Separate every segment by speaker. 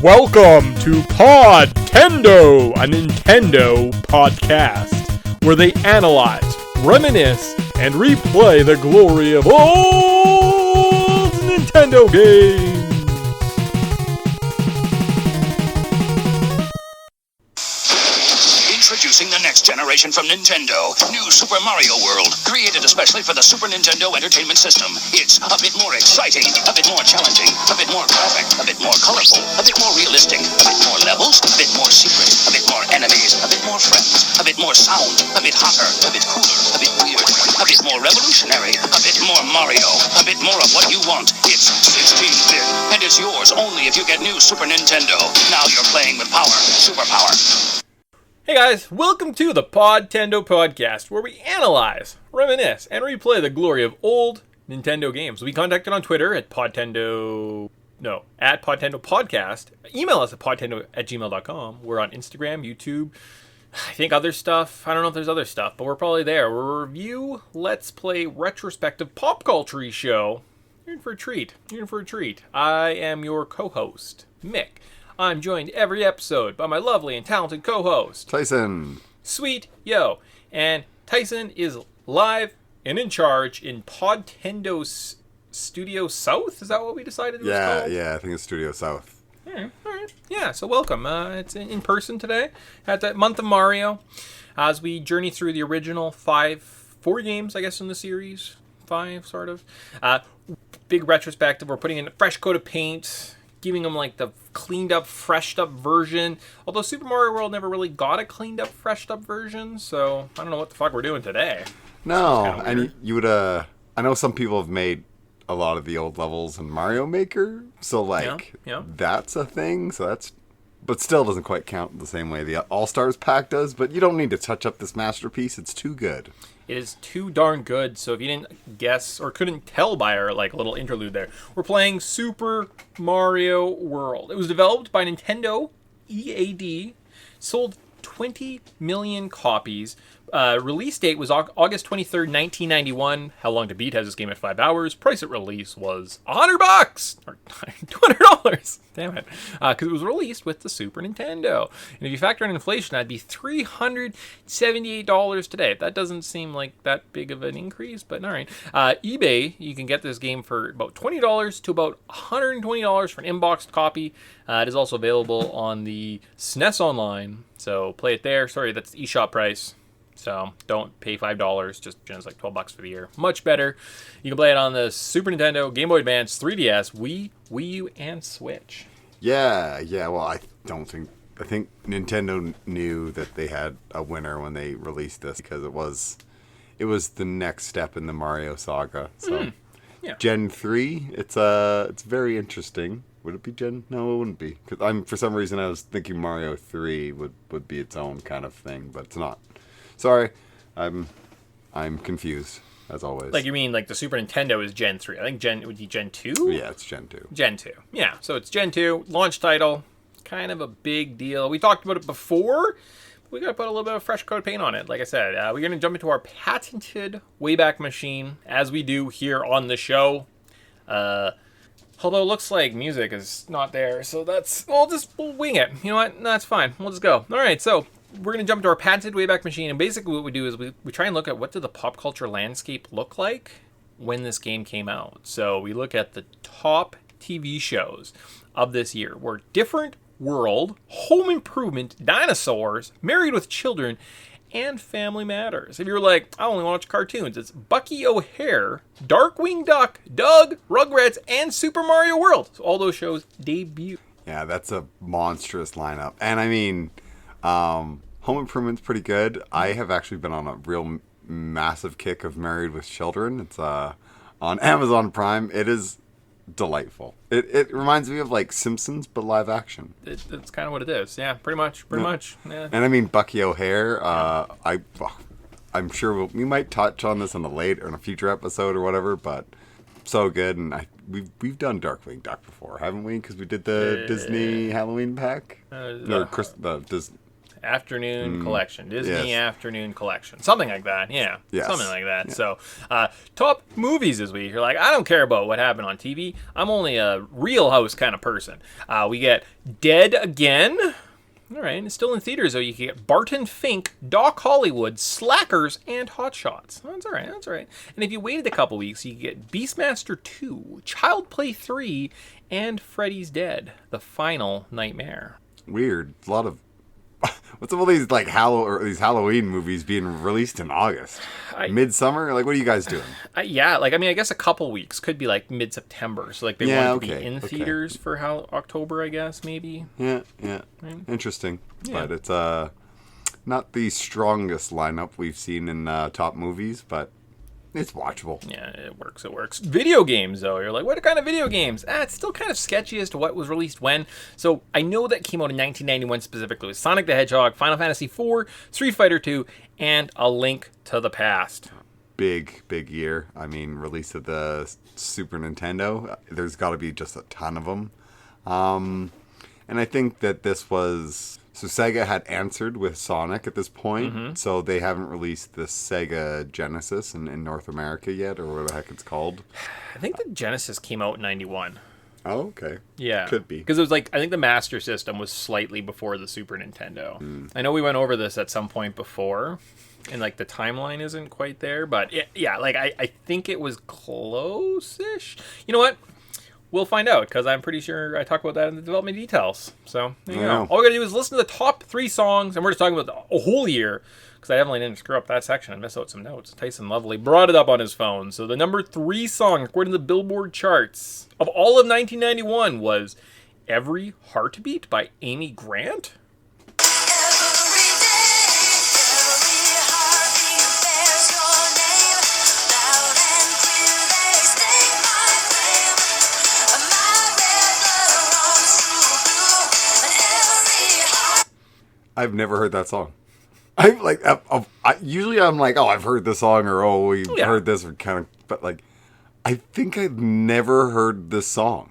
Speaker 1: Welcome to Podtendo, a Nintendo podcast, where they analyze, reminisce, and replay the glory of old Nintendo games.
Speaker 2: Introducing the next generation from Nintendo, New Super Mario World, created especially for the Super Nintendo Entertainment System. It's a bit more exciting, a bit more challenging, a bit more graphic, a bit more colorful, a bit more realistic, a bit more levels, a bit more secret, a bit more enemies, a bit more friends, a bit more sound, a bit hotter, a bit cooler, a bit weird, a bit more revolutionary, a bit more Mario, a bit more of what you want. It's 16-bit, and it's yours only if you get New Super Nintendo. Now you're playing with power, superpower.
Speaker 1: Hey guys, welcome to the Podtendo podcast, where we analyze, reminisce, and replay the glory of old Nintendo games. We contacted on Twitter at Podtendo Podcast. Email us at podtendo@gmail.com. We're on Instagram, YouTube, I think other stuff. I don't know if there's other stuff, but we're probably there. We're a review, let's play, retrospective pop culture show. You're in for a treat. I am your co-host, Mick. I'm joined every episode by my lovely and talented co-host,
Speaker 3: Tyson.
Speaker 1: Sweet Yo. And Tyson is live and in charge in Podtendo's Studio South? Is that what we decided it was called?
Speaker 3: Yeah, I think it's Studio South.
Speaker 1: All right. Yeah, so welcome. It's in person today at the month of Mario as we journey through the original four games, I guess, in the series. 5, sort of. Big retrospective. We're putting in a fresh coat of paint, giving them like the cleaned up, freshed up version. Although Super Mario World never really got a cleaned up, freshed up version, so I don't know what the fuck we're doing today.
Speaker 3: No, and you would I know some people have made a lot of the old levels in Mario Maker, so that's a thing. But still doesn't quite count the same way the All Stars pack does. But you don't need to touch up this masterpiece; it's too good.
Speaker 1: It is too darn good. So if you didn't guess or couldn't tell by our little interlude there, we're playing Super Mario World. It was developed by Nintendo EAD, sold 20 million copies. Release date was August 23rd, 1991. How Long to Beat has this game at 5 hours. Price at release was $100 or $200. Damn it. Because it was released with the Super Nintendo. And if you factor in inflation, that'd be $378 today. That doesn't seem like that big of an increase, but all right. eBay, you can get this game for about $20 to about $120 for an inboxed copy. It is also available on the SNES Online, so play it there. Sorry, that's the eShop price. So don't pay $5, just it's like $12 for the year. Much better. You can play it on the Super Nintendo, Game Boy Advance, 3DS, Wii U, and Switch.
Speaker 3: Yeah. Well, I think Nintendo knew that they had a winner when they released this because it was the next step in the Mario saga. So
Speaker 1: Yeah.
Speaker 3: Gen 3, it's very interesting. Would it be Gen? No, it wouldn't be. Because for some reason I was thinking Mario 3 would be its own kind of thing, but it's not. Sorry, I'm confused, as always.
Speaker 1: Like, you mean like the Super Nintendo is Gen 3. I think it would be Gen 2?
Speaker 3: Yeah, it's Gen 2.
Speaker 1: Gen 2. Yeah, so it's Gen 2, launch title, kind of a big deal. We talked about it before, but we got to put a little bit of fresh coat of paint on it. Like I said, we're going to jump into our patented Wayback Machine, as we do here on the show. Although it looks like music is not there, so we'll wing it. You know what? No, that's fine. We'll just go. All right, so we're going to jump into our patented Wayback Machine, and basically what we do is we try and look at what did the pop culture landscape look like when this game came out. So we look at the top TV shows of this year. We're Different World, Home Improvement, Dinosaurs, Married with Children, and Family Matters. If you're like, I only watch cartoons, it's Bucky O'Hare, Darkwing Duck, Doug, Rugrats, and Super Mario World. So all those shows debut.
Speaker 3: Yeah, that's a monstrous lineup. And I mean, Home Improvement's pretty good. I have actually been on a real massive kick of Married with Children. It's on Amazon Prime. It is delightful. It reminds me of like Simpsons, but live action.
Speaker 1: It's kind of what it is. Yeah, pretty much. Yeah.
Speaker 3: And I mean, Bucky O'Hare, I'm sure we might touch on this in a future episode or whatever, but so good. And we've done Darkwing Duck before, haven't we? Because we did the Disney Halloween pack.
Speaker 1: Afternoon Collection. Disney
Speaker 3: yes.
Speaker 1: Afternoon Collection. Something like that. Yeah.
Speaker 3: Yes.
Speaker 1: Something like that.
Speaker 3: Yeah.
Speaker 1: So, top movies this week. You're like, I don't care about what happened on TV. I'm only a Real House kind of person. We get Dead Again. All right, it's still in theaters, though. You can get Barton Fink, Doc Hollywood, Slackers, and Hot Shots. That's all right, that's all right. And if you waited a couple weeks, you can get Beastmaster 2, Child Play 3, and Freddy's Dead, The Final Nightmare.
Speaker 3: Weird. A lot of... What's up with these like these Halloween movies being released in August? Midsummer? Like, what are you guys doing?
Speaker 1: Yeah, like, I mean, I guess a couple weeks. Could be like mid-September. So, like, they want to be in theaters for October, I guess, maybe.
Speaker 3: Yeah. Right. Interesting. Yeah. But it's not the strongest lineup we've seen in top movies, but it's watchable.
Speaker 1: Yeah, it works. Video games, though. You're like, what kind of video games? It's still kind of sketchy as to what was released when. So I know that came out in 1991 specifically with Sonic the Hedgehog, Final Fantasy IV, Street Fighter II, and A Link to the Past.
Speaker 3: Big year. I mean, release of the Super Nintendo. There's got to be just a ton of them. And I think that this was... So Sega had answered with Sonic at this point, so they haven't released the Sega Genesis in North America yet, or what the heck it's called.
Speaker 1: I think the Genesis came out in 91.
Speaker 3: Oh, okay.
Speaker 1: Yeah.
Speaker 3: Could be.
Speaker 1: Because it was like, I think the Master System was slightly before the Super Nintendo. I know we went over this at some point before, and like the timeline isn't quite there, but yeah, like I think it was close-ish. You know what? We'll find out, because I'm pretty sure I talk about that in the development details. So, there you go. All we gotta do is listen to the top 3 songs, and we're just talking about the whole year, because I definitely didn't screw up that section and miss out some notes. Tyson Lovely brought it up on his phone. So the number 3 song, according to the Billboard charts, of all of 1991 was Every Heartbeat by Amy Grant.
Speaker 3: I've never heard that song. Usually I'm like, oh, I've heard this song, or we've heard this, or kind of, but like, I think I've never heard this song.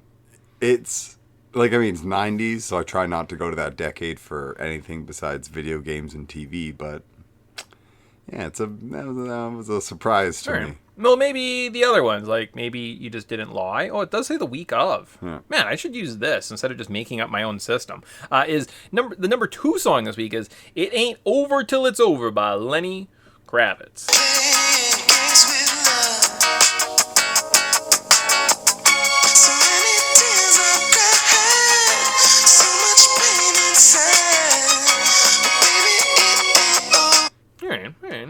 Speaker 3: It's like, I mean, it's 90s, so I try not to go to that decade for anything besides video games and TV. But yeah, that was a surprise to me.
Speaker 1: Well, maybe the other ones, like maybe you just didn't lie. Oh, it does say the week of.
Speaker 3: Yeah.
Speaker 1: Man, I should use this instead of just making up my own system. The number 2 song this week is "It Ain't Over Till It's Over" by Lenny Kravitz.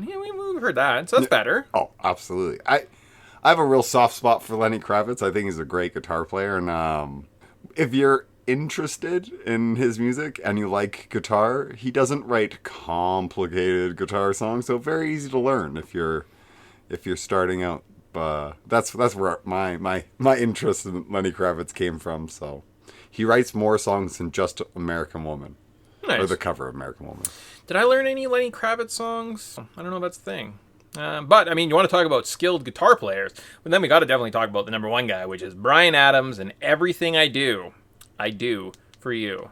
Speaker 1: Yeah, we've heard that, so that's better.
Speaker 3: Oh, absolutely. I have a real soft spot for Lenny Kravitz. I think he's a great guitar player, and if you're interested in his music and you like guitar, he doesn't write complicated guitar songs, so very easy to learn if you're starting out. That's where my interest in Lenny Kravitz came from. So he writes more songs than just American Woman.
Speaker 1: Nice.
Speaker 3: Or the cover of American Woman.
Speaker 1: Did I learn any Lenny Kravitz songs? I don't know if that's the thing. But, I mean, you want to talk about skilled guitar players, but then we got to definitely talk about the number 1 guy, which is Bryan Adams and Everything I Do for You.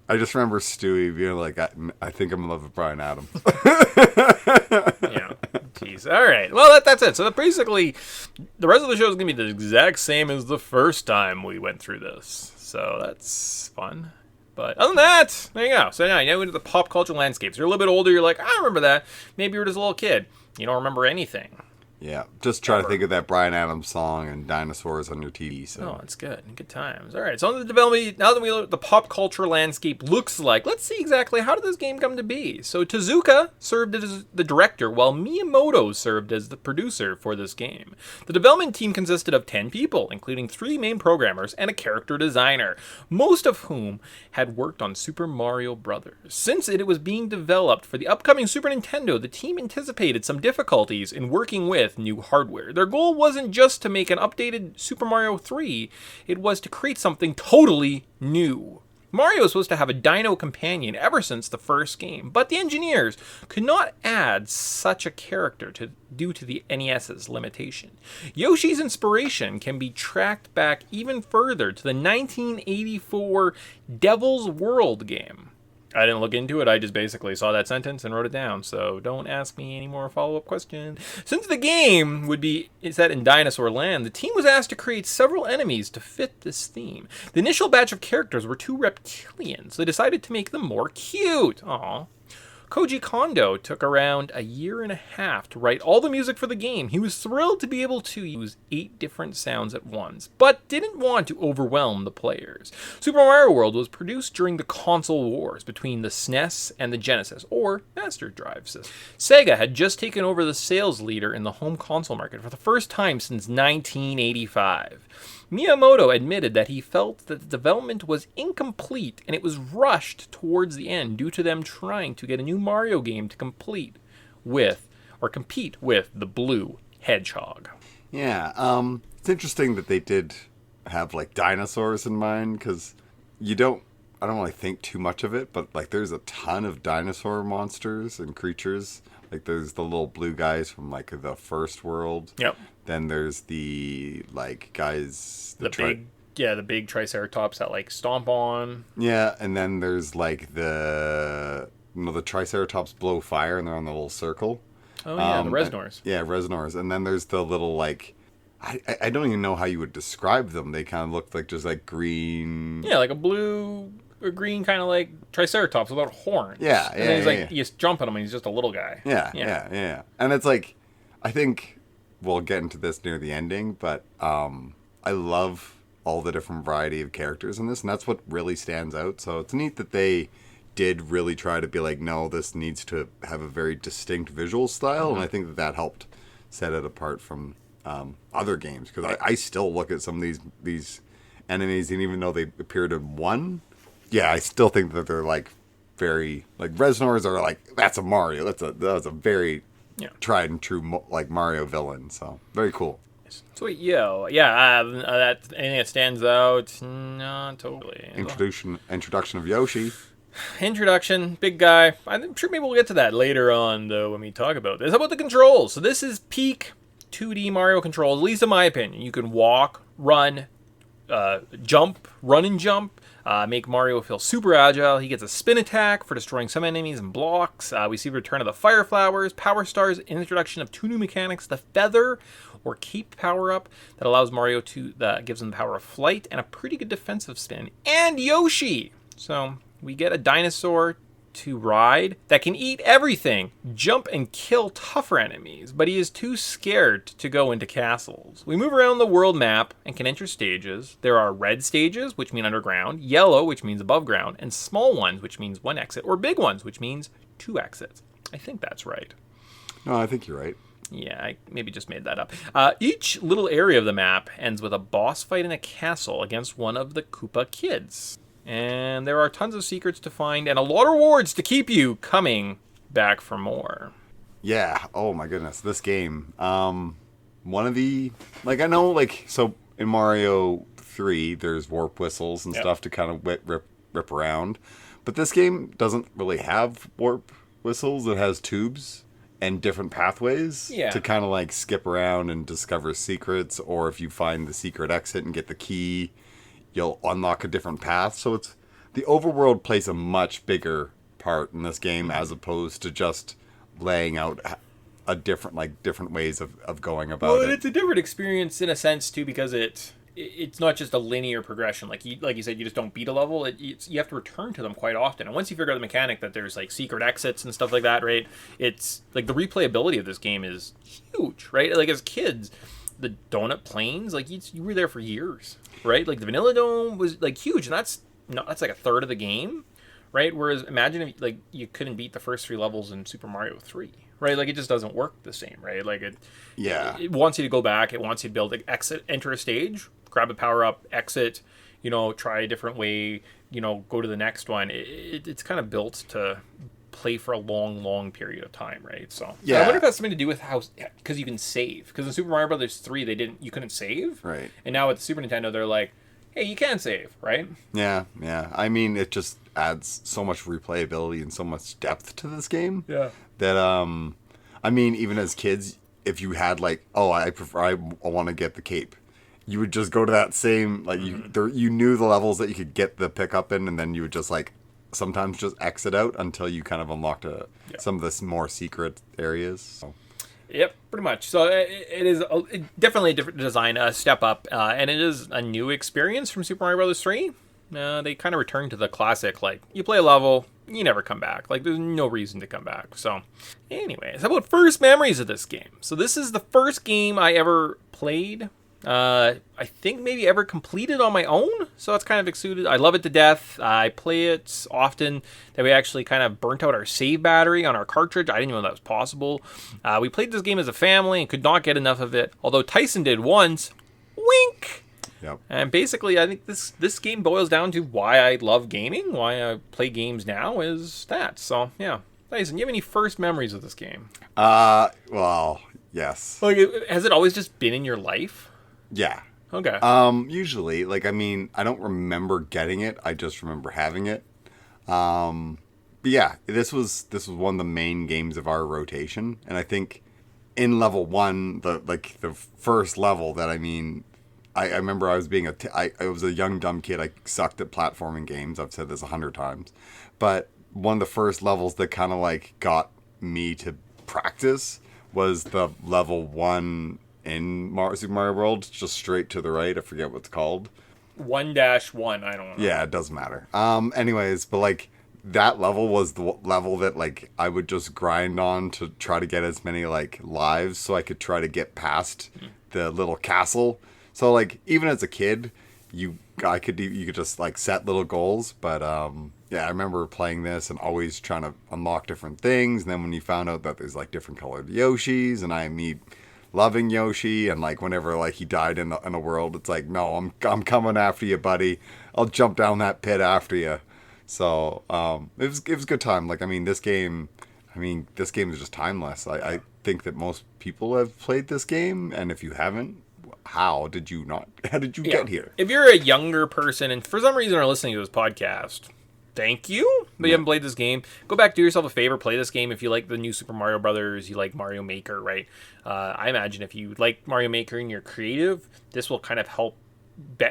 Speaker 3: I just remember Stewie being like, I think I'm in love with Bryan Adams.
Speaker 1: Yeah. Jeez. All right. Well, that's it. So basically, the rest of the show is going to be the exact same as the first time we went through this. So that's fun. But other than that, there you go. So now you know into the pop culture landscapes. You're a little bit older. You're like, I remember that. Maybe you're just a little kid. You don't remember anything.
Speaker 3: Yeah, just try to think of that Bryan Adams song and dinosaurs on your TV. So.
Speaker 1: Oh, that's good. Good times. All right, so on the development, now that we know what the pop culture landscape looks like, let's see exactly how did this game come to be. So Tezuka served as the director, while Miyamoto served as the producer for this game. The development team consisted of 10 people, including 3 main programmers and a character designer, most of whom had worked on Super Mario Bros. Since it was being developed for the upcoming Super Nintendo, the team anticipated some difficulties in working with with new hardware. Their goal wasn't just to make an updated Super Mario 3, it was to create something totally new. Mario was supposed to have a dino companion ever since the first game, but the engineers could not add such a character due to the NES's limitation. Yoshi's inspiration can be tracked back even further to the 1984 Devil's World game. I didn't look into it, I just basically saw that sentence and wrote it down, so don't ask me any more follow-up questions. Since the game would be set in Dinosaur Land, the team was asked to create several enemies to fit this theme. The initial batch of characters were 2 reptilians, so they decided to make them more cute. Aww. Koji Kondo took around a year and a half to write all the music for the game. He was thrilled to be able to use 8 different sounds at once, but didn't want to overwhelm the players. Super Mario World was produced during the console wars between the SNES and the Genesis, or Master Drive system. Sega had just taken over the sales leader in the home console market for the first time since 1985. Miyamoto admitted that he felt that the development was incomplete and it was rushed towards the end due to them trying to get a new Mario game to compete with the Blue Hedgehog.
Speaker 3: Yeah, it's interesting that they did have like dinosaurs in mind, because I don't really think too much of it, but like there's a ton of dinosaur monsters and creatures. Like there's the little blue guys from like the first world.
Speaker 1: Yep.
Speaker 3: Then there's the like guys.
Speaker 1: The big Triceratops that like stomp on.
Speaker 3: Yeah, and then there's like the Triceratops blow fire and they're on the little circle.
Speaker 1: Oh yeah, the Resnors.
Speaker 3: Resnors. And then there's the little like, I don't even know how you would describe them. They kind of look like just like green.
Speaker 1: Yeah, like a blue or green kind of like Triceratops without horns.
Speaker 3: Yeah,
Speaker 1: and then he's like, you just jump on him and he's just a little guy.
Speaker 3: Yeah. And it's like, I think we'll get into this near the ending, but I love all the different variety of characters in this, and that's what really stands out. So it's neat that they did really try to be like, no, this needs to have a very distinct visual style, and I think that helped set it apart from other games, because I still look at some of these enemies, and even though they appeared in one, I still think that they're like very like Resnors are like, that's a Mario, that was a very tried and true like Mario villain, so very cool.
Speaker 1: Sweet, that anything that stands out, not totally.
Speaker 3: Introduction of Yoshi.
Speaker 1: Introduction, big guy. I'm sure maybe we'll get to that later on, though, when we talk about this. How about the controls? So this is peak 2D Mario controls, at least in my opinion. You can walk, run, jump, run and jump. Make Mario feel super agile. He gets a spin attack for destroying some enemies and blocks. We see the return of the Fire Flowers, Power Stars, introduction of 2 new mechanics, the Feather or Cape power-up that allows Mario that gives him the power of flight, and a pretty good defensive spin, and Yoshi! So we get a dinosaur to ride that can eat everything, jump and kill tougher enemies, but he is too scared to go into castles. We move around the world map and can enter stages. There are red stages, which mean underground, yellow, which means above ground, and small ones, which means 1 exit, or big ones, which means 2 exits. I think that's right.
Speaker 3: No, I think you're right.
Speaker 1: Yeah, I maybe just made that up. Each little area of the map ends with a boss fight in a castle against one of the Koopa kids. And there are tons of secrets to find and a lot of rewards to keep you coming back for more.
Speaker 3: Yeah, oh my goodness, this game. One of the, like, I know, like, so in Mario 3, there's warp whistles and stuff to kind of rip around. But this game doesn't really have warp whistles. It has tubes and different pathways to kind of like skip around and discover secrets, or if you find the secret exit and get the key, you'll unlock a different path. So it's the overworld plays a much bigger part in this game as opposed to just laying out a different ways of going about it.
Speaker 1: Well, it's a different experience in a sense too, because it's not just a linear progression. Like you said, you just don't beat a level. You have to return to them quite often. And once you figure out the mechanic that there's like secret exits and stuff like that, right? It's like the replayability of this game is huge, right? Like as kids, the donut plains, like you were there for years, right? Like the Vanilla Dome was like huge, and that's like a third of the game, right? Whereas imagine if like you couldn't beat the first 3 levels in Super Mario 3, right? Like it just doesn't work the same, right? Like it wants you to go back. It wants you to build, exit, enter a stage, grab a power up, exit, try a different way, go to the next one. It's kind of built to play for a long period of time, right? So
Speaker 3: Yeah.
Speaker 1: I wonder if that's something to do with how, because you can save. Because in Super Mario Brothers 3, you couldn't save,
Speaker 3: Right.
Speaker 1: And now with the Super Nintendo, they're like, hey, you can save, right?
Speaker 3: Yeah. I mean, it just adds so much replayability and so much depth to this game.
Speaker 1: Yeah.
Speaker 3: That I mean, even as kids, if you had like, oh, I want to get the cape, you would just go to that same like you knew the levels that you could get the pickup in, and then you would just like sometimes just exit out until you kind of unlocked some of the more secret areas. So.
Speaker 1: Yep, pretty much. So it is definitely a different design, a step up, and it is a new experience from Super Mario Bros. 3. They kind of return to the classic, like, you play a level, you never come back. Like, there's no reason to come back. So, anyways, how about first memories of this game? So this is the first game I ever played. I think maybe ever completed on my own. So it's kind of exuded. I love it to death. I play it often. That we actually kind of burnt out our save battery on our cartridge. I didn't know that was possible. We played this game as a family and could not get enough of it. Although Tyson did once. Wink!
Speaker 3: Yep.
Speaker 1: And basically, I think this game boils down to why I love gaming, why I play games now, is that. So, yeah. Tyson, you have any first memories of this game?
Speaker 3: Well, yes.
Speaker 1: Like, has it always just been in your life?
Speaker 3: Yeah.
Speaker 1: Okay.
Speaker 3: Usually, like, I mean, I don't remember getting it. I just remember having it. But yeah, this was one of the main games of our rotation, and I think in level 1, the first level that I remember I was I was a young dumb kid. I sucked at platforming games. I've said this 100 times, but one of the first levels that kind of like got me to practice was the level 1 in Super Mario World, just straight to the right. I forget what it's called.
Speaker 1: 1-1, I don't know.
Speaker 3: Yeah, it doesn't matter. Anyways, but like that level was the level that like I would just grind on to try to get as many like lives so I could try to get past the little castle. So like even as a kid, you could just like set little goals, but yeah, I remember playing this and always trying to unlock different things. And then when you found out that there's like different colored Yoshis, and me loving Yoshi, and like whenever like he died in a world, it's like, no, I'm coming after you, buddy. I'll jump down that pit after you. So it was a good time. Like this game is just timeless. I think that most people have played this game, and if you haven't, how did you get here?
Speaker 1: If you're a younger person and for some reason are listening to this podcast, thank you, but you haven't played this game, go back, do yourself a favor, play this game. If you like the new Super Mario Brothers, you like Mario Maker, right? I imagine if you like Mario Maker and you're creative, this will kind of help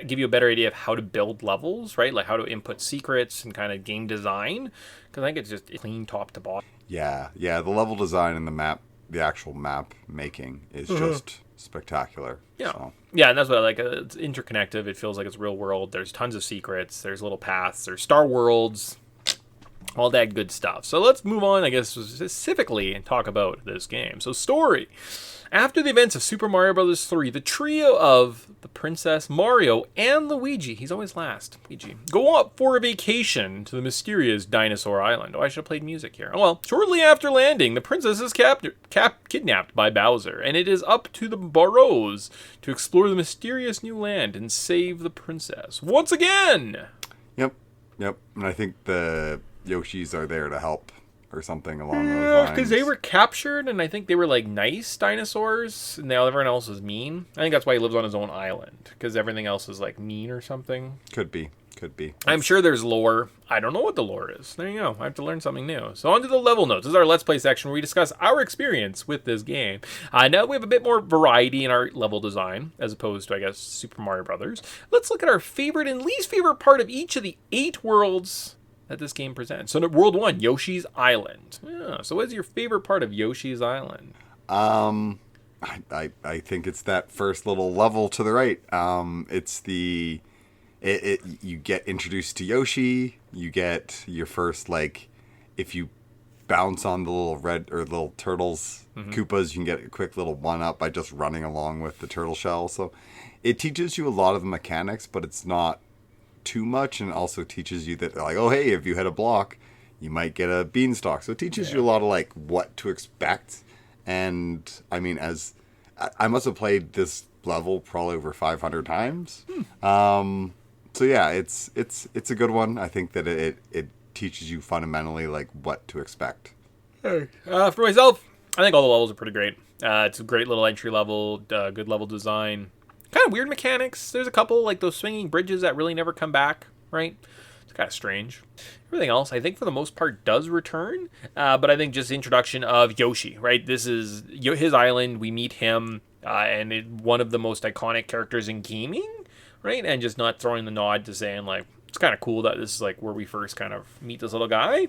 Speaker 1: give you a better idea of how to build levels, right? Like how to input secrets and kind of game design, because I think it's just clean top to bottom.
Speaker 3: Yeah, the level design and the actual map making is just spectacular.
Speaker 1: Yeah.
Speaker 3: So.
Speaker 1: Yeah, and that's what I like. It's interconnected. It feels like it's real world. There's tons of secrets. There's little paths. There's star worlds. All that good stuff. So let's move on, I guess, specifically and talk about this game. So story. After the events of Super Mario Bros. 3, the trio of the Princess, Mario, and Luigi, he's always last, Luigi, go up for a vacation to the mysterious Dinosaur Island. Oh, I should have played music here. Oh well. Shortly after landing, the princess is kidnapped by Bowser, and it is up to the Barrows to explore the mysterious new land and save the princess once again.
Speaker 3: Yep. And I think the Yoshis are there to help or something along those lines.
Speaker 1: Because they were captured, and I think they were like nice dinosaurs, and now everyone else is mean. I think that's why he lives on his own island, because everything else is like mean or something.
Speaker 3: Could be.
Speaker 1: I'm sure there's lore. I don't know what the lore is. There you go. I have to learn something new. So on to the level notes. This is our Let's Play section where we discuss our experience with this game. Now we have a bit more variety in our level design, as opposed to, I guess, Super Mario Brothers. Let's look at our favorite and least favorite part of each of the 8 worlds that this game presents. So World 1, Yoshi's Island. Yeah, so what's your favorite part of Yoshi's Island?
Speaker 3: I think it's that first little level to the right. It's you get introduced to Yoshi. You get your first, like, if you bounce on the little red or little turtles, Koopas, you can get a quick little 1-up by just running along with the turtle shell. So it teaches you a lot of the mechanics, but it's not too much, and also teaches you that, like, oh hey, if you hit a block, you might get a beanstalk. So it teaches you a lot of like what to expect. And I mean, as I must have played this level probably over 500 times. So yeah, it's a good one. I think that it teaches you fundamentally like what to expect.
Speaker 1: For myself, I think all the levels are pretty great. It's a great little entry level, good level design. Kind of weird mechanics. There's a couple, like those swinging bridges that really never come back, right? It's kind of strange. Everything else, I think for the most part, does return. But I think just the introduction of Yoshi, right? This is his island. We meet him, and one of the most iconic characters in gaming, right? And just not throwing the nod to saying, like, it's kind of cool that this is, like, where we first kind of meet this little guy.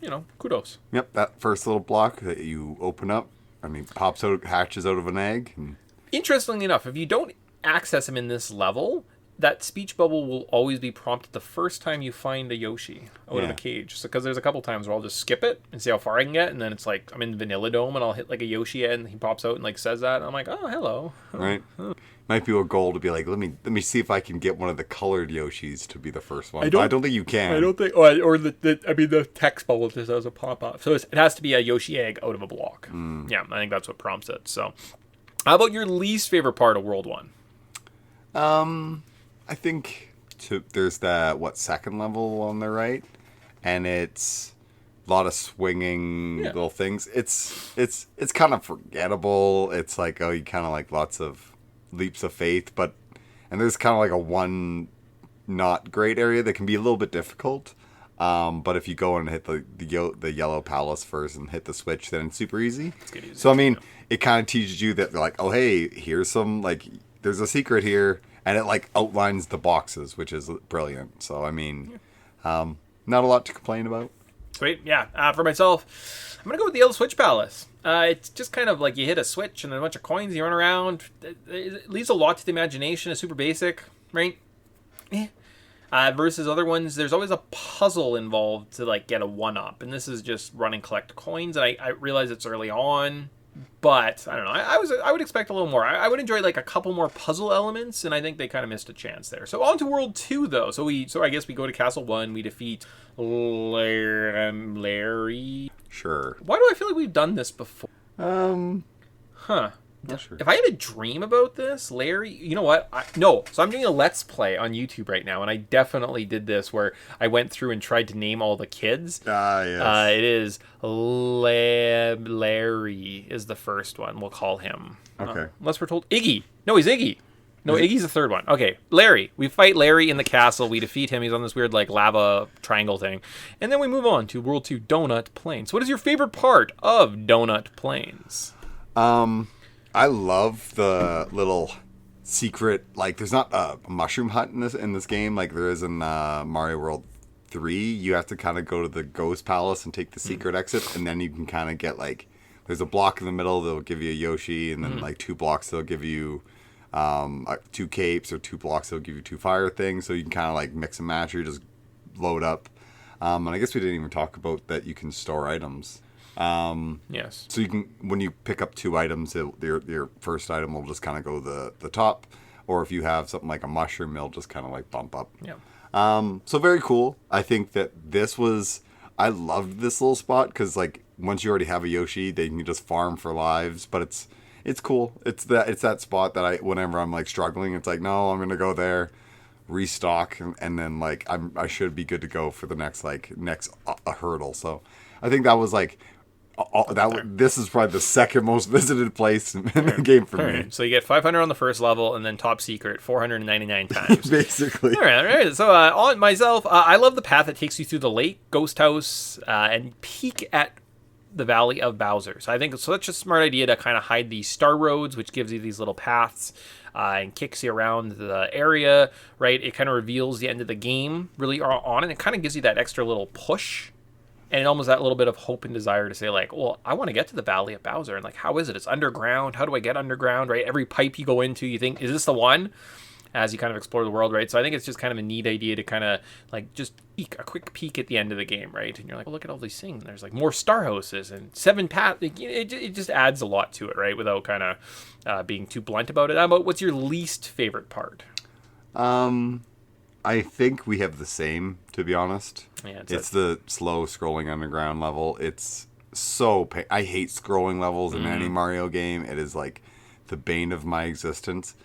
Speaker 1: You know, kudos.
Speaker 3: Yep, that first little block that you open up, I mean, hatches out of an egg. And...
Speaker 1: Interestingly enough, if you don't access him in this level, that speech bubble will always be prompted the first time you find a Yoshi out of the cage. So, because there's a couple times where I'll just skip it and see how far I can get, and then it's like I'm in Vanilla Dome and I'll hit like a Yoshi and he pops out and like says that, and I'm like, oh, hello.
Speaker 3: Right. Might be a goal to be like, let me see if I can get one of the colored Yoshis to be the first one. I don't think you can.
Speaker 1: I don't think, or the text bubble just has a pop up. So it has to be a Yoshi egg out of a block. Yeah, I think that's what prompts it. So, how about your least favorite part of World 1?
Speaker 3: I think there's that second level on the right, and it's a lot of swinging little things. It's kind of forgettable. It's like, oh, you kind of like lots of leaps of faith, and there's kind of like a one not great area that can be a little bit difficult. But if you go and hit the yellow palace first and hit the switch, then it's super easy. So I mean, it kind of teaches you that they're like, oh hey, here's some like there's a secret here. And it, like, outlines the boxes, which is brilliant. So, I mean, not a lot to complain about.
Speaker 1: Sweet, yeah. For myself, I'm going to go with the Yellow Switch Palace. It's just kind of like you hit a switch and then a bunch of coins, you run around. It leaves a lot to the imagination. It's super basic, right? Versus other ones, there's always a puzzle involved to, like, get a one-up. And this is just run and collect coins. And I realize it's early on. But I don't know. I would expect a little more. I would enjoy like a couple more puzzle elements, and I think they kind of missed a chance there. So on to World 2 though. So I guess we go to Castle 1. We defeat Larry.
Speaker 3: Sure.
Speaker 1: Why do I feel like we've done this before?
Speaker 3: Not sure.
Speaker 1: If I had a dream about this, Larry, you know what? So I'm doing a Let's Play on YouTube right now, and I definitely did this where I went through and tried to name all the kids.
Speaker 3: Yes.
Speaker 1: It is Larry is the first one. We'll call him.
Speaker 3: Okay.
Speaker 1: Unless we're told Iggy. No, he's Iggy. No, Iggy's the third one. Okay, Larry. We fight Larry in the castle. We defeat him. He's on this weird like lava triangle thing. And then we move on to World 2, Donut Plains. What is your favorite part of Donut Plains?
Speaker 3: I love the little secret, like there's not a mushroom hut in this game like there is in Mario World 3. You have to kind of go to the Ghost Palace and take the secret exit, and then you can kind of get like, there's a block in the middle that'll give you a Yoshi, and then like 2 blocks that'll give you 2 capes, or 2 blocks that'll give you 2 fire things, so you can kind of like mix and match or just load up. And I guess we didn't even talk about that you can store items.
Speaker 1: Yes.
Speaker 3: So you can, when you pick up 2 items, your first item will just kind of go the top, or if you have something like a mushroom, it'll just kind of like bump up.
Speaker 1: Yeah.
Speaker 3: So very cool. I think that I loved this little spot because like once you already have a Yoshi, they can just farm for lives. But it's cool. It's that spot that whenever I'm like struggling, it's like, no, I'm gonna go there, restock, and then like I should be good to go for the next hurdle. So I think that was like. This is probably the second most visited place in the game for me.
Speaker 1: Right. So you get 500 on the first level, and then top secret 499 times.
Speaker 3: Basically.
Speaker 1: All right. So on myself, I love the path that takes you through the lake, ghost house, and peek at the Valley of Bowser. So I think it's such a smart idea to kind of hide these star roads, which gives you these little paths and kicks you around the area, right? It kind of reveals the end of the game really on, and it kind of gives you that extra little push. And almost that little bit of hope and desire to say, like, well, I want to get to the Valley of Bowser. And, like, how is it? It's underground. How do I get underground, right? Every pipe you go into, you think, is this the one? As you kind of explore the world, right? So I think it's just kind of a neat idea to kind of, like, just a quick peek at the end of the game, right? And you're like, well, look at all these things. And there's, like, more star houses and 7 paths. It just adds a lot to it, right? Without kind of being too blunt about it. How about what's your least favorite part?
Speaker 3: I think we have the same, to be honest.
Speaker 1: Yeah,
Speaker 3: it's the slow scrolling underground level. It's so I hate scrolling levels in any Mario game. It is like the bane of my existence.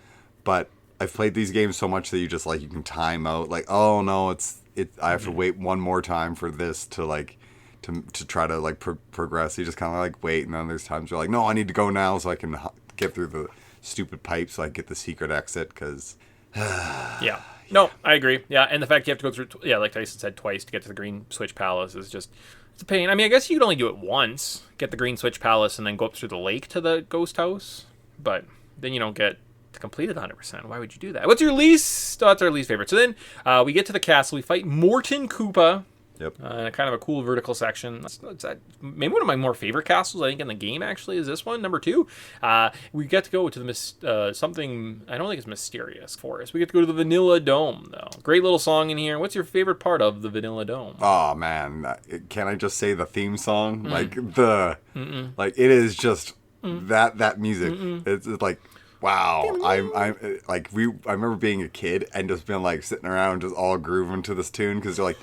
Speaker 3: But I've played these games so much that you just like you can time out like, oh no, it's I have to wait one more time for this to like to try to like progress. You just kind of like wait, and then there's times you're like, no, I need to go now so I can get through the stupid pipe so I get the secret exit because.
Speaker 1: Yeah. No, I agree. Yeah, and the fact you have to go through, like Tyson said, twice to get to the Green Switch Palace is just, it's a pain. I mean, I guess you could only do it once, get the Green Switch Palace, and then go up through the lake to the ghost house, but then you don't get to complete it 100%. Why would you do that? What's your least? Oh, that's our least favorite. So then we get to the castle, we fight Morton Koopa.
Speaker 3: Yep.
Speaker 1: Kind of a cool vertical section. That's maybe one of my more favorite castles, I think, in the game, actually, is this one, number 2. We get to go to the something, I don't think it's mysterious forest. We get to go to the Vanilla Dome, though. Great little song in here. What's your favorite part of the Vanilla Dome?
Speaker 3: Oh, man. Can I just say the theme song? Like, like, it is just that music. It's like, wow. I'm like, I remember being a kid and just being, like, sitting around just all grooving to this tune because you're like,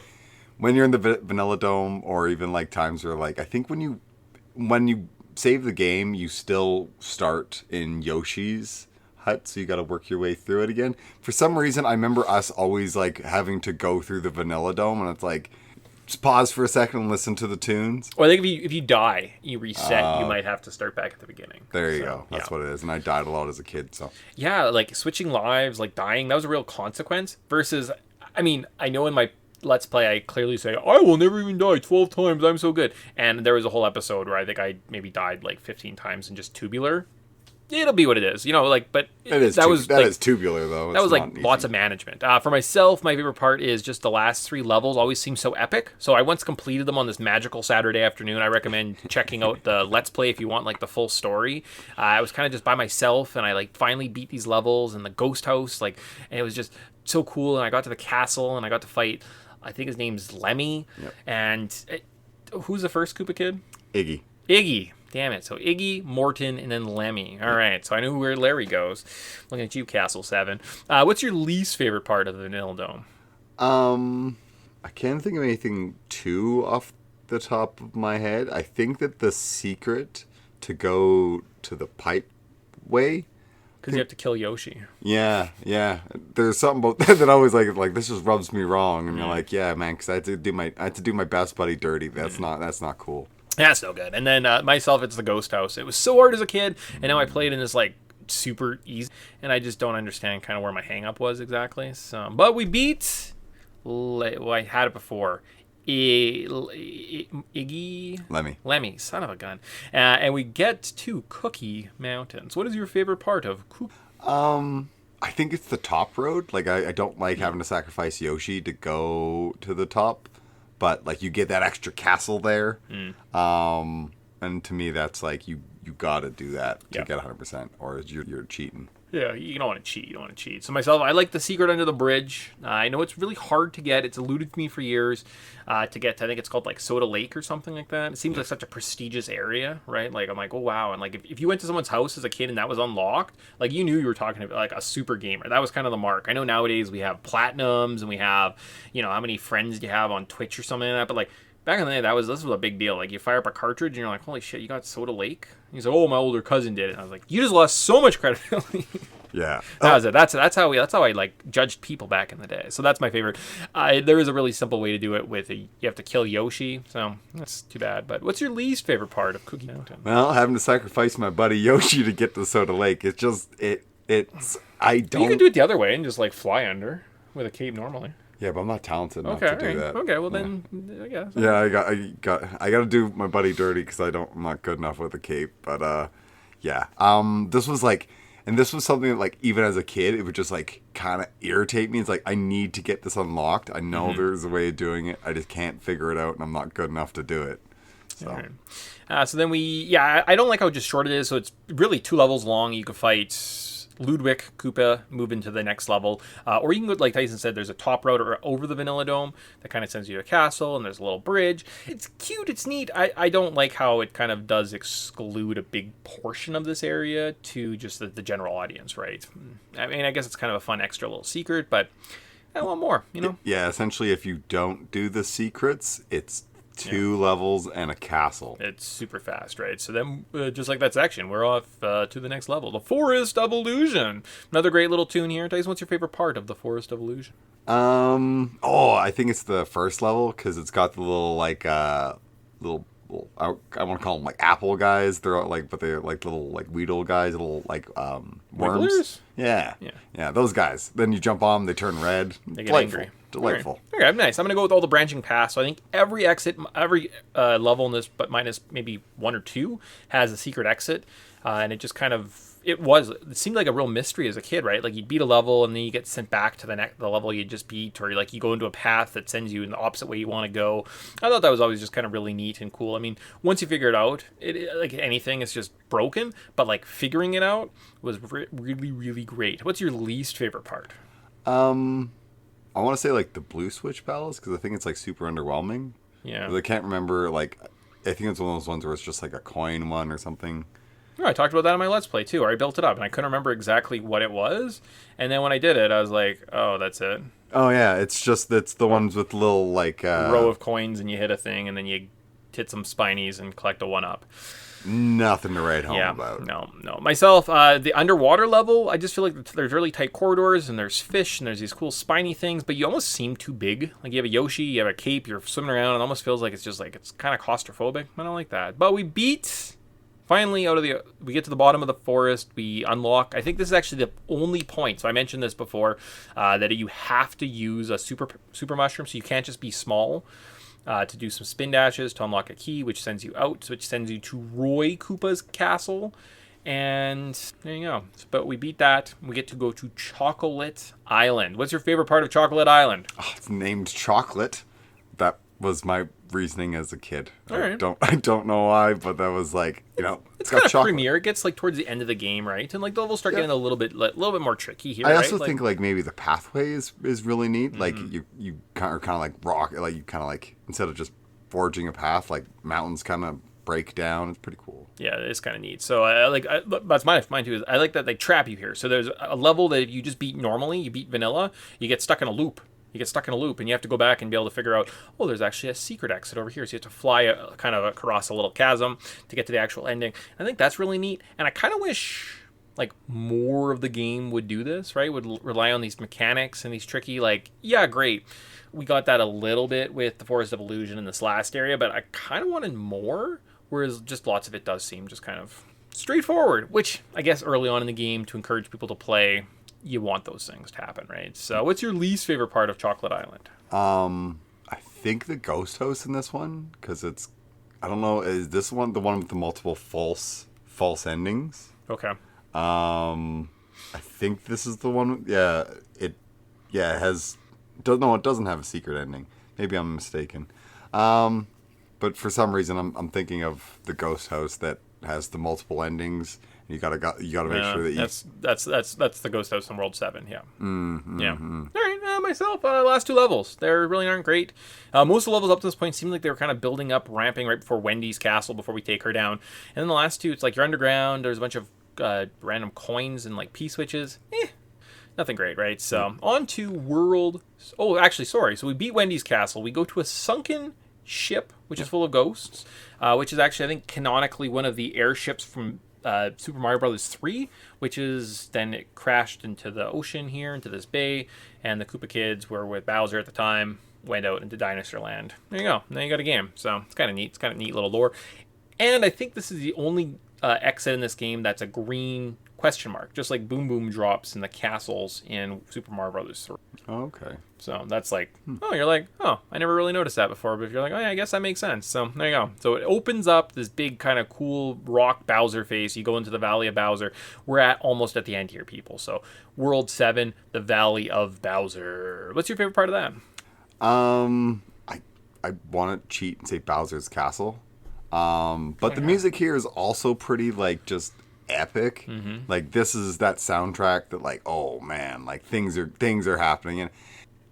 Speaker 3: when you're in the Vanilla Dome, or even like times where like I think when you save the game, you still start in Yoshi's hut, so you got to work your way through it again. For some reason, I remember us always like having to go through the Vanilla Dome, and it's like just pause for a second and listen to the tunes.
Speaker 1: Or I think if you die, you reset. You might have to start back at the beginning.
Speaker 3: There you go. That's what it is. And I died a lot as a kid, so
Speaker 1: yeah, like switching lives, like dying, that was a real consequence. Versus, I mean, I know in my Let's Play, I clearly say, I will never even die 12 times, I'm so good. And there was a whole episode where I think I maybe died like 15 times in just tubular. It'll be what it is, you know, like, but
Speaker 3: that is tubular, though.
Speaker 1: That was like lots of management. For myself, my favorite part is just the last 3 levels always seem so epic. So I once completed them on this magical Saturday afternoon. I recommend checking out the Let's Play if you want like the full story. I was kind of just by myself, and I like finally beat these levels and the ghost house, like, and it was just so cool. And I got to the castle, and I got to fight, I think his name's Lemmy.
Speaker 3: Yep.
Speaker 1: And who's the first Koopa kid?
Speaker 3: Iggy.
Speaker 1: Damn it. So Iggy, Morton, and then Lemmy. All right. So I knew where Larry goes. Looking at you, Castle 7. What's your least favorite part of the Vanilla Dome?
Speaker 3: I can't think of anything too off the top of my head. I think that the secret to go to the pipe way,
Speaker 1: because you have to kill Yoshi.
Speaker 3: Yeah. There's something about that that always like this just rubs me wrong, and you're like, yeah, man, because I had to do my best buddy dirty. That's not cool.
Speaker 1: That's no good. And then myself, it's the ghost house. It was so hard as a kid, and now I played in this like super easy, and I just don't understand kind of where my hang up was exactly. So, but we beat. Well, I had it before. Lemmy, son of a gun. And we get to Cookie Mountains. What is your favorite part of Cookie?
Speaker 3: I think it's the top road. Like, I don't like having to sacrifice Yoshi to go to the top, but like you get that extra castle there. And to me, that's like you got to do that to get 100%, or you're cheating.
Speaker 1: Yeah, you don't want to cheat. You don't want to cheat. So myself, I like the secret under the bridge. I know it's really hard to get. It's eluded me for years to get to, I think it's called like Soda Lake or something like that. It seems like such a prestigious area, right? Like I'm like, oh wow. And like if you went to someone's house as a kid and that was unlocked, like you knew you were talking about like a super gamer. That was kind of the mark. I know nowadays we have platinums and we have, you know, how many friends you have on Twitch or something like that. But like back in the day, this was a big deal. Like you fire up a cartridge and you're like, holy shit, you got Soda Lake? He's like, oh, my older cousin did it. And I was like, you just lost so much credibility.
Speaker 3: Yeah,
Speaker 1: that was it. That's how I like judged people back in the day. So that's my favorite. There is a really simple way to do it with you have to kill Yoshi. So that's too bad. But what's your least favorite part of Cookie Mountain?
Speaker 3: Well, having to sacrifice my buddy Yoshi to get to Soda Lake. It's just I don't.
Speaker 1: You can do it the other way and just like fly under with a cape normally.
Speaker 3: Yeah, but I'm not talented enough to do that.
Speaker 1: Okay, well then, I guess.
Speaker 3: Yeah, I got to do my buddy dirty because I'm not good enough with a cape. But yeah, this was like, and this was something that like even as a kid, it would just like kind of irritate me. It's like I need to get this unlocked. I know there's a way of doing it. I just can't figure it out, and I'm not good enough to do it. So.
Speaker 1: Right. So then I don't like how just short it is. So it's really 2 levels long. You could fight Ludwig Koopa, move into the next level, or you can go, like Tyson said, there's a top road or over the Vanilla Dome that kind of sends you to a castle, and there's a little bridge. It's cute, it's neat. I don't like how it kind of does exclude a big portion of this area to just the general audience, right? I mean, I guess it's kind of a fun extra little secret, but I want more, you know?
Speaker 3: Yeah, essentially, if you don't do the secrets, it's 2 levels and a castle.
Speaker 1: It's super fast, right? So then, just like that section, we're off to the next level. The Forest of Illusion. Another great little tune here. Tyson, what's your favorite part of the Forest of Illusion?
Speaker 3: I think it's the first level because it's got the little like little I want to call them like apple guys. They're like, but they're like little like Weedle guys, little like worms.
Speaker 1: Wigglers?
Speaker 3: Yeah, those guys. Then you jump on them, they turn red.
Speaker 1: They get angry.
Speaker 3: Delightful.
Speaker 1: Okay, nice. I'm gonna go with all the branching paths. So I think every exit, every level in this, but minus maybe 1 or 2, has a secret exit, and it just kind of it seemed like a real mystery as a kid, right? Like you beat a level and then you get sent back to the level you just beat, or like you go into a path that sends you in the opposite way you want to go. I thought that was always just kind of really neat and cool. I mean, once you figure it out, like anything, it's just broken, but like figuring it out was really, really great. What's your least favorite part?
Speaker 3: I want to say like the Blue Switch Palace because I think it's like super underwhelming.
Speaker 1: Yeah.
Speaker 3: I can't remember, like, I think it's one of those ones where it's just like a coin one or something.
Speaker 1: Oh, I talked about that in my Let's Play too, where I built it up and I couldn't remember exactly what it was. And then when I did it, I was like, oh, that's it.
Speaker 3: Oh, yeah. It's the ones with little, like...
Speaker 1: row of coins and you hit a thing and then you hit some spinies and collect a 1-up.
Speaker 3: Nothing to write home about.
Speaker 1: No. Myself, the underwater level, I just feel like there's really tight corridors and there's fish and there's these cool spiny things, but you almost seem too big. Like you have a Yoshi, you have a cape, you're swimming around, and it almost feels like it's kind of claustrophobic. I don't like that. But we beat... Finally, we get to the bottom of the forest, we unlock, I think this is actually the only point, so I mentioned this before, that you have to use a super mushroom, so you can't just be small, to do some spin dashes to unlock a key, which sends you out, which sends you to Roy Koopa's castle, and there you go. But we beat that, we get to go to Chocolate Island. What's your favorite part of Chocolate Island?
Speaker 3: Oh, it's named Chocolate. That was my reasoning as a kid.
Speaker 1: All right.
Speaker 3: I don't know why, but that was like,
Speaker 1: it's kind of premier. It gets like towards the end of the game, right? And like the levels start getting a little bit more tricky here.
Speaker 3: I
Speaker 1: right?
Speaker 3: also think like maybe the pathway is really neat. Mm-hmm. Like you are kind of like rock, like you kind of like instead of just forging a path, like mountains kind of break down. It's pretty cool.
Speaker 1: Yeah, it's kind of neat. So that's mine too. Is I like that they trap you here. So there's a level that if you just beat normally, you beat vanilla, you get stuck in a loop. And you have to go back and be able to figure out, oh, there's actually a secret exit over here. So you have to fly kind of across a little chasm to get to the actual ending. I think that's really neat. And I kind of wish like more of the game would do this, right? Would rely on these mechanics and these tricky, like, yeah, great. We got that a little bit with the Forest of Illusion in this last area, but I kind of wanted more, whereas just lots of it does seem just kind of straightforward, which I guess early on in the game to encourage people to play, you want those things to happen, right? So what's your least favorite part of Chocolate Island?
Speaker 3: I think the ghost house in this one, because it's, I don't know, is this one the one with the multiple false endings?
Speaker 1: Okay.
Speaker 3: I think this is the one. It has, it doesn't have a secret ending. Maybe I'm mistaken. But for some reason I'm thinking of the ghost house that has the multiple endings. You gotta make sure that
Speaker 1: that's the ghost house in World 7. Yeah. Mm-hmm. Yeah. All right. Myself, last 2 levels, they really aren't great. Most of the levels up to this point seem like they were kind of building up, ramping right before Wendy's castle before we take her down. And then the last 2, it's like you're underground. There's a bunch of random coins and like P switches. Nothing great, right? So on to World. Oh, actually, sorry. So we beat Wendy's castle. We go to a sunken ship, which is full of ghosts, which is actually I think canonically one of the airships from Super Mario Bros. 3, which is then it crashed into the ocean here, into this bay, and the Koopa kids were with Bowser at the time, went out into Dinosaur Land. There you go. Now you got a game. So it's kind of neat. It's kind of neat little lore. And I think this is the only exit in this game that's a green question mark, just like Boom Boom drops in the castles in Super Mario Bros. 3.
Speaker 3: Oh, okay.
Speaker 1: So that's like, you're like, oh, I never really noticed that before. But if you're like, oh yeah, I guess that makes sense. So there you go. So it opens up this big kind of cool rock Bowser face. You go into the Valley of Bowser. We're almost at the end here, people. So World 7, the Valley of Bowser. What's your favorite part of that?
Speaker 3: I want to cheat and say Bowser's Castle. But the music here is also pretty like just epic. Mm-hmm. Like this is that soundtrack that like, oh man, like things are happening. And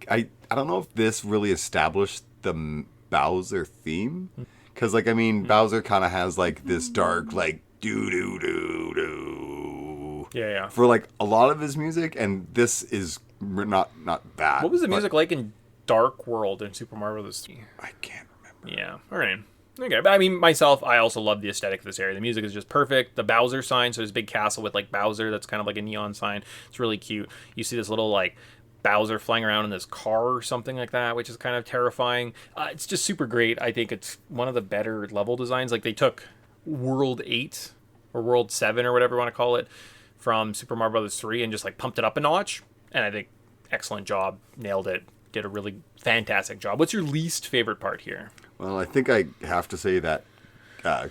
Speaker 3: I don't know if this really established the Bowser theme, because like I mean Bowser kind of has like this dark like doo doo doo doo for like a lot of his music, and this is not bad.
Speaker 1: What was the music like in Dark World in Super Mario Bros. 3?
Speaker 3: I can't remember.
Speaker 1: Yeah. All right. Okay, but I mean, myself, I also love the aesthetic of this area. The music is just perfect. The Bowser sign, so there's a big castle with like Bowser that's kind of like a neon sign. It's really cute. You see this little like Bowser flying around in this car or something like that, which is kind of terrifying. It's just super great. I think it's one of the better level designs. Like they took World 8 or World 7 or whatever you want to call it from Super Mario Bros. 3 and just like pumped it up a notch. And I think excellent job, nailed it, did a really fantastic job. What's your least favorite part here?
Speaker 3: Well, I think I have to say that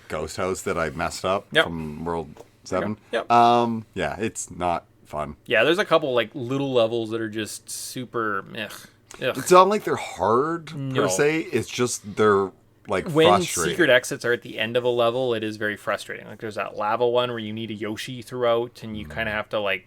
Speaker 3: ghost house that I messed up from World 7.
Speaker 1: Yep.
Speaker 3: Yeah, it's not fun.
Speaker 1: Yeah, there's a couple like little levels that are just super. Ugh.
Speaker 3: It's not like they're hard
Speaker 1: No.
Speaker 3: per se. It's just they're like
Speaker 1: When
Speaker 3: frustrating.
Speaker 1: secret exits are at the end of a level, it is very frustrating. Like there's that lava one where you need a Yoshi throughout, and you kind of have to like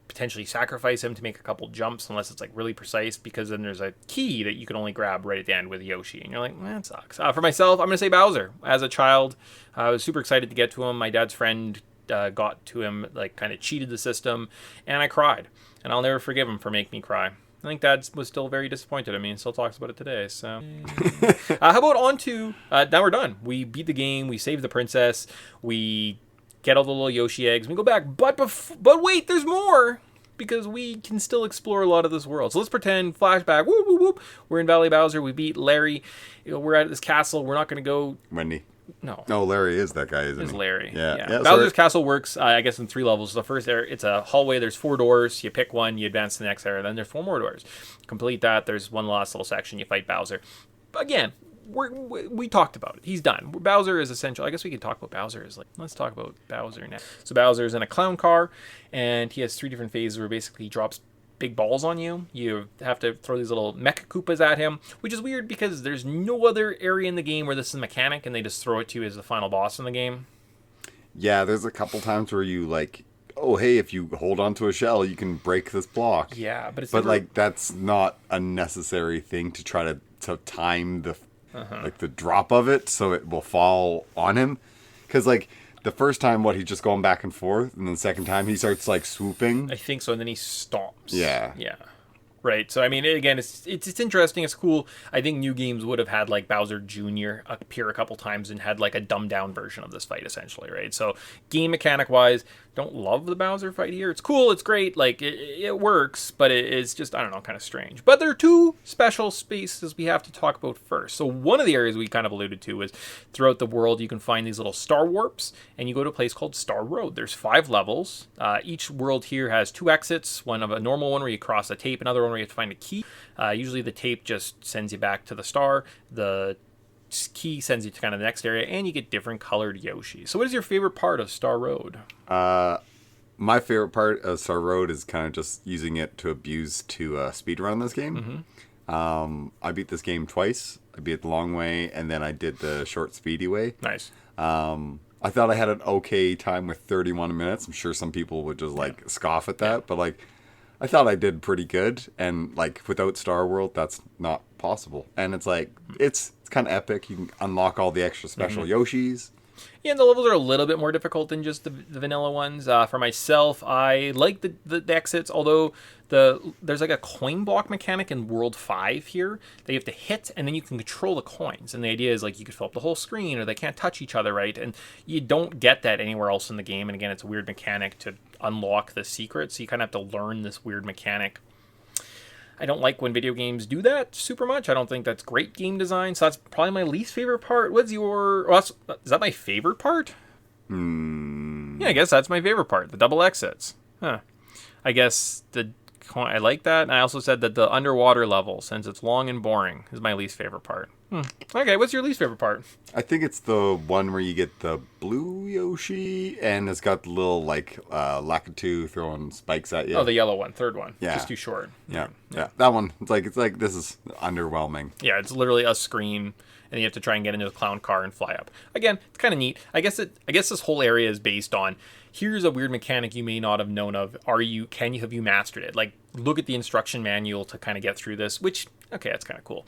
Speaker 1: potentially sacrifice him to make a couple jumps unless it's like really precise, because then there's a key that you can only grab right at the end with Yoshi, and you're like, that sucks. For myself, I'm gonna say Bowser. As a child, I was super excited to get to him. My dad's friend got to him, like kind of cheated the system, and I cried, and I'll never forgive him for making me cry. I think Dad was still very disappointed in me and still talks about it today. So, how about on to now we're done. We beat the game. We saved the princess. We get all the little Yoshi eggs. We go back, but wait, there's more, because we can still explore a lot of this world. So let's pretend flashback. Whoop, whoop, whoop. We're in Valley Bowser. We beat Larry. We're at this castle. We're not going to go.
Speaker 3: Wendy.
Speaker 1: No.
Speaker 3: No, Larry is that guy, isn't
Speaker 1: It's
Speaker 3: he?
Speaker 1: Larry.
Speaker 3: Yeah.
Speaker 1: Bowser's
Speaker 3: sorry.
Speaker 1: castle works, I guess, in 3 levels. The first area, it's a hallway. There's 4 doors. You pick one, you advance to the next area. Then there's 4 more doors. Complete that. There's one last little section. You fight Bowser. Again, we talked about it. He's done. Bowser is essential. I guess we could talk about Bowser. Let's talk about Bowser now. So Bowser's in a clown car, and he has 3 different phases where basically he drops big balls on you. You have to throw these little mecha Koopas at him, which is weird because there's no other area in the game where this is a mechanic, and they just throw it to you as the final boss in the game.
Speaker 3: Yeah, there's a couple times where you like, oh hey, if you hold onto a shell, you can break this block.
Speaker 1: Yeah, but
Speaker 3: like that's not a necessary thing to try to time the like the drop of it so it will fall on him, because like the first time he's just going back and forth, and then the second time he starts like swooping.
Speaker 1: I think so, and then he stomps.
Speaker 3: Yeah.
Speaker 1: Right. So I mean, again, it's interesting. It's cool. I think new games would have had like Bowser Jr. appear a couple times and had like a dumbed down version of this fight, essentially. Right. So game mechanic wise, don't love the Bowser fight here. It's cool. It's great. Like it works, but it's just, I don't know, kind of strange. But there are 2 special spaces we have to talk about first. So one of the areas we kind of alluded to is throughout the world you can find these little star warps, and you go to a place called Star Road. There's 5 levels. Each world here has 2 exits. One of a normal one where you cross a tape, another one where you have to find a key. Usually the tape just sends you back to the star. The key sends you to kind of the next area, and you get different colored Yoshi. So what is your favorite part of Star Road?
Speaker 3: My favorite part of Star Road is kind of just using it to abuse to speedrun this game. I beat this game twice. I beat it the long way, and then I did the short speedy way.
Speaker 1: Nice.
Speaker 3: I thought I had an okay time with 31 minutes. I'm sure some people would just like scoff at that, but like I thought I did pretty good, and like without Star World, that's not possible. And it's like it's kind of epic. You can unlock all the extra special Yoshis.
Speaker 1: Yeah, and the levels are a little bit more difficult than just the vanilla ones. For myself, I like the exits, although there's like a coin block mechanic in World 5 here that you have to hit, and then you can control the coins. And the idea is like you could fill up the whole screen, or they can't touch each other, right? And you don't get that anywhere else in the game. And again, it's a weird mechanic to unlock the secret, so you kind of have to learn this weird mechanic. I don't like when video games do that super much. I don't think that's great game design, so that's probably my least favorite part. What's your... Well, is that my favorite part? Yeah, I guess that's my favorite part, the double exits. Huh. I guess I like that, and I also said that the underwater level, since it's long and boring, is my least favorite part. Okay, what's your least favorite part?
Speaker 3: I think it's the one where you get the blue Yoshi, and it's got the little like Lakitu throwing spikes at you.
Speaker 1: Oh, the yellow one, third one.
Speaker 3: Yeah.
Speaker 1: Just too short.
Speaker 3: Yeah. That one. It's like this is underwhelming.
Speaker 1: Yeah, it's literally a screen, and you have to try and get into the clown car and fly up. Again, it's kind of neat. I guess this whole area is based on, here's a weird mechanic you may not have known of. Have you mastered it? Like, look at the instruction manual to kind of get through this, which, okay, that's kind of cool.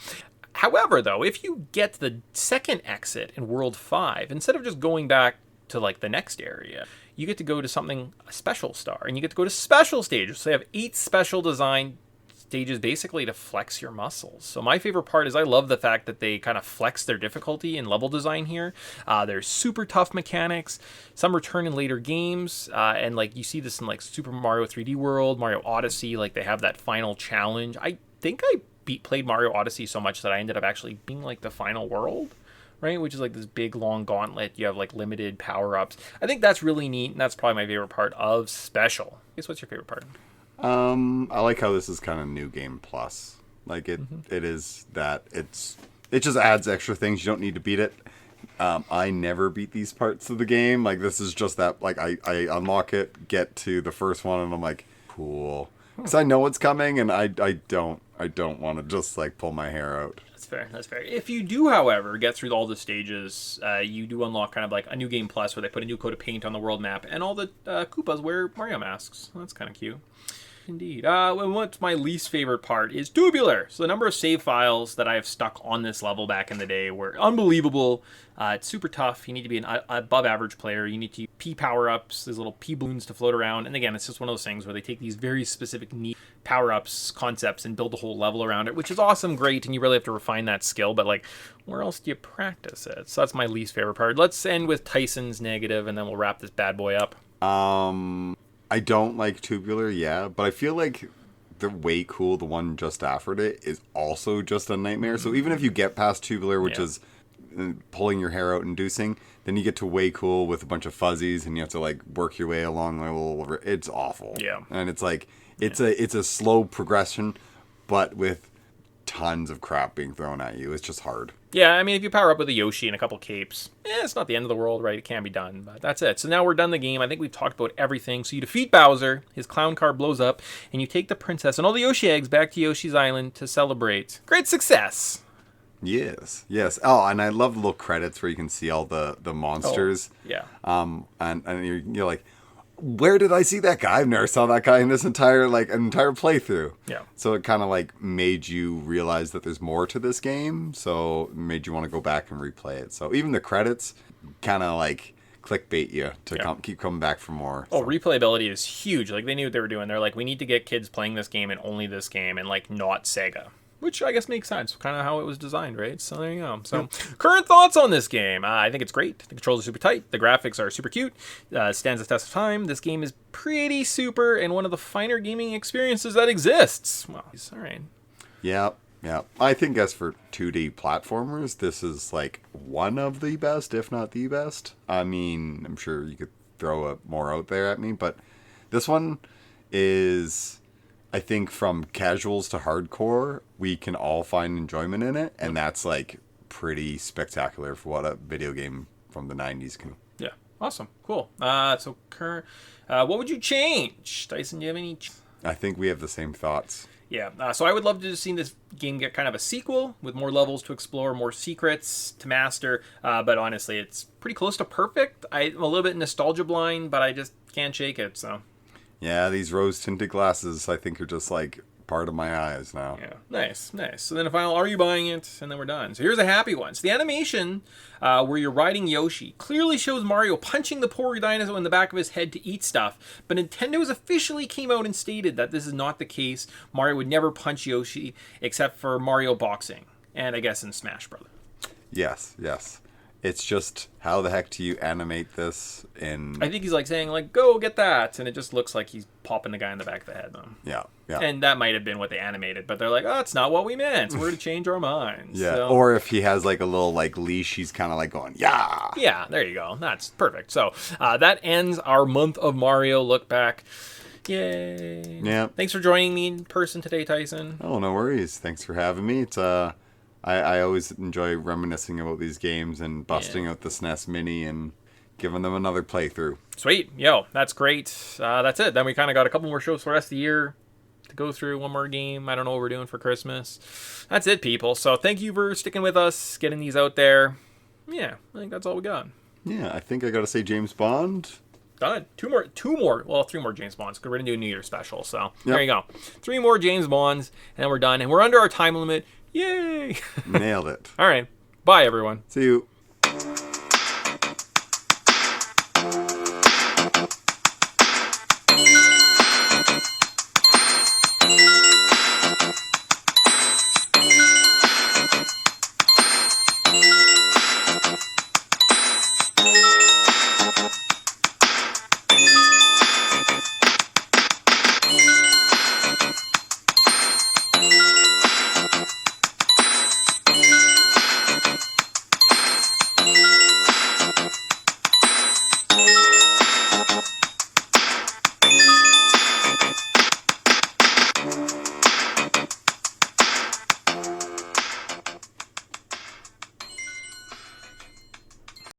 Speaker 1: However, though, if you get the second exit in World 5, instead of just going back to like the next area, you get to go to a special star, and you get to go to special stages. So they have 8 special design stages basically to flex your muscles. So my favorite part is I love the fact that they kind of flex their difficulty in level design here. There's super tough mechanics. Some return in later games, and like you see this in like Super Mario 3D World, Mario Odyssey. Like they have that final challenge. I think I played Mario Odyssey so much that I ended up actually being like the final world, right? Which is like this big long gauntlet. You have like limited power-ups. I think that's really neat, and that's probably my favorite part of Special. I guess what's your favorite part?
Speaker 3: I like how this is kind of New Game Plus. Like it is that it just adds extra things. You don't need to beat it. I never beat these parts of the game. Like this is just that, like I unlock it, get to the first one, and I'm like, cool. Because I know what's coming, and I don't want to just like pull my hair out.
Speaker 1: That's fair. That's fair. If you do, however, get through all the stages, you do unlock kind of like a New Game Plus where they put a new coat of paint on the world map, and all the Koopas wear Mario masks. That's kind of cute. Indeed. And what's my least favorite part is tubular. So the number of save files that I have stuck on this level back in the day were unbelievable. It's super tough. You need to be an above average player. You need to use P power-ups, these little P balloons to float around. And again, it's just one of those things where they take these very specific neat power-ups, concepts, and build a whole level around it, which is awesome, great, and you really have to refine that skill. But like, where else do you practice it? So that's my least favorite part. Let's end with Tyson's negative, and then we'll wrap this bad boy up.
Speaker 3: I don't like tubular, but I feel like the Way Cool, the one just after it, is also just a nightmare. So even if you get past tubular, which is pulling your hair out inducing, then you get to Way Cool with a bunch of fuzzies, and you have to like work your way along level. It's awful.
Speaker 1: Yeah.
Speaker 3: And it's like it's a slow progression, but with tons of crap being thrown at you. It's just hard.
Speaker 1: Yeah, I mean, if you power up with a Yoshi and a couple capes, it's not the end of the world, right? It can be done, but that's it. So now we're done the game. I think we've talked about everything. So you defeat Bowser, his clown car blows up, and you take the princess and all the Yoshi eggs back to Yoshi's Island to celebrate. Great success!
Speaker 3: Yes. Oh, and I love the little credits where you can see all the monsters.
Speaker 1: Oh, yeah.
Speaker 3: And you're like, where did I see that guy? I've never saw that guy in this entire playthrough.
Speaker 1: Yeah.
Speaker 3: So it kind of like made you realize that there's more to this game. So it made you want to go back and replay it. So even the credits kind of like clickbait you to keep coming back for more.
Speaker 1: Oh, replayability is huge. Like they knew what they were doing. They're like, we need to get kids playing this game and only this game and like not Sega. Which I guess makes sense, kind of how it was designed, right? So there you go. So current thoughts on this game. I think it's great. The controls are super tight. The graphics are super cute. Stands the test of time. This game is pretty super and one of the finer gaming experiences that exists. Well, all right.
Speaker 3: Yeah. I think as for 2D platformers, this is like one of the best, if not the best. I mean, I'm sure you could throw more out there at me, but this one is... I think from casuals to hardcore, we can all find enjoyment in it, and that's like pretty spectacular for what a video game from the 90s can.
Speaker 1: Yeah, awesome, cool. So current, what would you change, Tyson? Do you have any?
Speaker 3: I think we have the same thoughts.
Speaker 1: Yeah, so I would love to see this game get kind of a sequel with more levels to explore, more secrets to master. But honestly, it's pretty close to perfect. I'm a little bit nostalgia blind, but I just can't shake it. So.
Speaker 3: Yeah, these rose-tinted glasses, I think, are just, like, part of my eyes now.
Speaker 1: Yeah, nice. So then the final, are you buying it? And then we're done. So here's a happy one. So the animation where you're riding Yoshi clearly shows Mario punching the poor dinosaur in the back of his head to eat stuff, but Nintendo has officially came out and stated that this is not the case. Mario would never punch Yoshi except for Mario boxing, and I guess in Smash Bros.
Speaker 3: Yes. It's just, how the heck do you animate this in...
Speaker 1: I think he's like saying, like, go get that. And it just looks like he's popping the guy in the back of the head, though.
Speaker 3: Yeah.
Speaker 1: And that might have been what they animated. But they're like, oh, that's not what we meant. So we're to change our minds.
Speaker 3: Yeah.
Speaker 1: So,
Speaker 3: or if he has, like, a little, like, leash, he's kind of, like, going, yeah.
Speaker 1: Yeah, there you go. That's perfect. So that ends our month of Mario look back. Yay.
Speaker 3: Yeah.
Speaker 1: Thanks for joining me in person today, Tyson.
Speaker 3: Oh, no worries. Thanks for having me. It's, I always enjoy reminiscing about these games and busting out the SNES Mini and giving them another playthrough.
Speaker 1: Sweet. Yo, that's great. That's it. Then we kind of got a couple more shows for the rest of the year to go through. One more game. I don't know what we're doing for Christmas. That's it, people. So thank you for sticking with us, getting these out there. Yeah, I think that's all we got.
Speaker 3: Yeah, I think I got to say James Bond.
Speaker 1: Done. Three more James Bonds, because we're going to do a New Year's special. So there you go. 3 more James Bonds, and then we're done. And we're under our time limit. Yay!
Speaker 3: Nailed it.
Speaker 1: All right. Bye, everyone.
Speaker 3: See you.
Speaker 1: Bye.